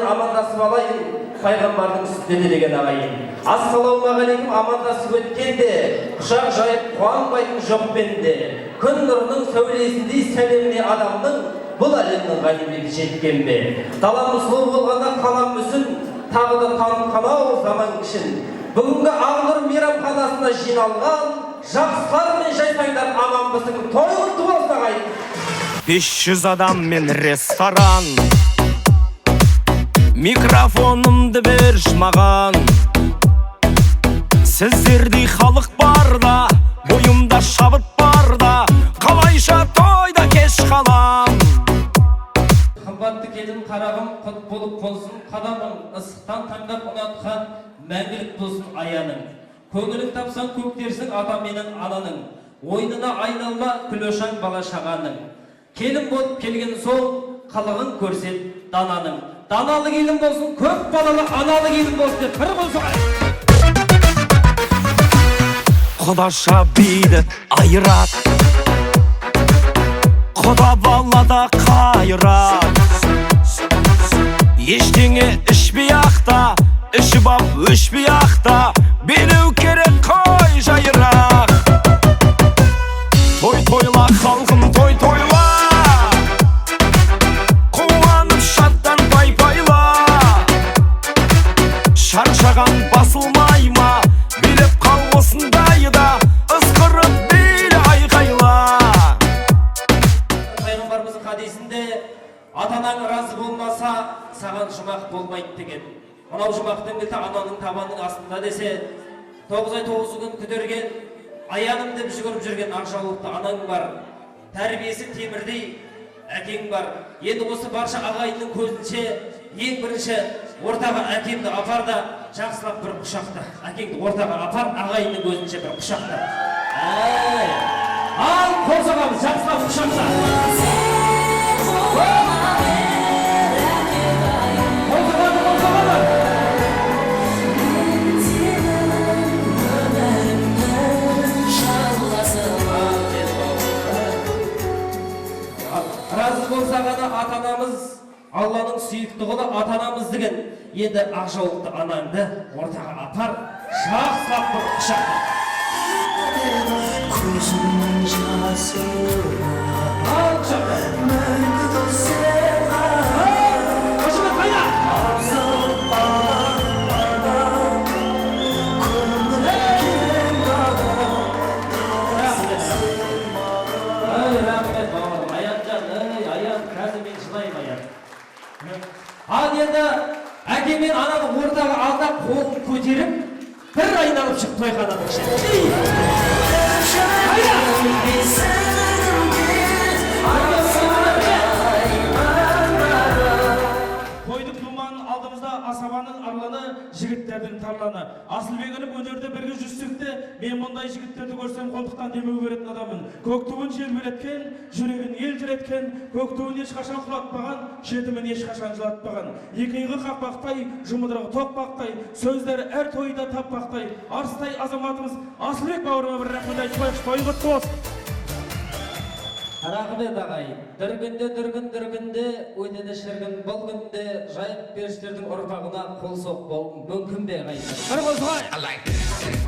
амандасып алайын, пайғамбардың сүннеті деген ағайын. Ассалаумағалейкум амандасып өткенде, құшақ жайып қуанбайтын жоқ пенде. Күн нұрының сәулесіндей сәлеміне адамның, бұл әлемнің ғанибеті жеткен бе. Даламыз сұлу болғанда қалам мүсін, тағы да танытқанау заман кішін. Бүгінгі Ағнұр мейрамханасына жиналған, жақсылар мен жайсаңдар аманбысың, той құтты болсын ағайын. 500 адам мен ресторан, микрофонымды берш маған. Сіздердей халық барда, бойымда шабыт барда, қалайша тойда кеш қалам. Қымбатты келін қарағым, құт болып болсын қадамың, ысықтан таңдап ұнатқан мәңгілік болсын аяның. Көңілін тапсан көктерсің ата менің ананың, ойнына айналма күлөшаң бала шағаның. Келін болып келген сол, қылығын көрсет дананың. Даналы келін болсын, көп балалы аналы келін болсын деп бір болсын. Құдаша биді айырат, құда балада қайрат. Ештеңе ішпей ақта, ішіп ап өшпей ақта, белеу керек қой жайырақ. Той тойла халқым, той тойла, қуанып шаттан пай-пайла. Шаршаған басылмай ма, билеп қал осындайда, ысқырып бейлі айқайла. Пайғамбарымыздың хадисінде атанаң разы болмаса, саған жұмақ болмайды деген. Мынау жұмақтың кілті ананың табанның астында десе, 9 ай 9 күн күдерген, аяным деп жүгіріп жүрген ақжаулықты анаң бар. Тәрбиесі темірдей әкең бар. Енді осы барша ағайынның көзінше, ең бірінші ортаға әкемді апар да, жақсылап бір құшақта. Әкеңді ортаға апар, ағайынның көзінше бір құшақта. Ал қол соғамыз, жақсылап құшақта. Разы болса ғана ата-анамыз, Алланың сүйікті құлы ата-анамыз деген. Енді ақжаулықты анаңды ортаға апар, жақсылап бір құшақта. Көзімнің жасы Ал құшақта. мәңгі дос саған. Қошымет қайда? Абзал адам, көңілген адам. Рахмет бауырым, Аянжан, Аян, қазір мен жылайым Аян. Ал енді әке мен ананың ортаға алдап қолын көтеріп, бір айналып шық тойхананың ішіне. Қойдық думанын алдымызда асабаның арланы, жігіттердің тарланы. Асылбегіліп өнерде бірге жүрсекте, мен мұндай жігіттерді көрсем қолдықтан демеу беретін адамын. Көк туын жел береткен, жүрегін ел жүреткен, көк туын ешқашан құлатпаған, жетімін ешқашан жылатпаған. Екиығы қақпақтай, жұмыдырығы тоқпақтай, сөздері әр тойда таппақтай, арыстай азаматымыз Асылбек бауырыма бір рахмет айтып той құтты болсын. Рахмет ағайын. Дүргінде, өтеді шіргін бұл күнде, жайып періштердің ұрпағына қол соқпау мүмкін бе ағайын? Бір болсын.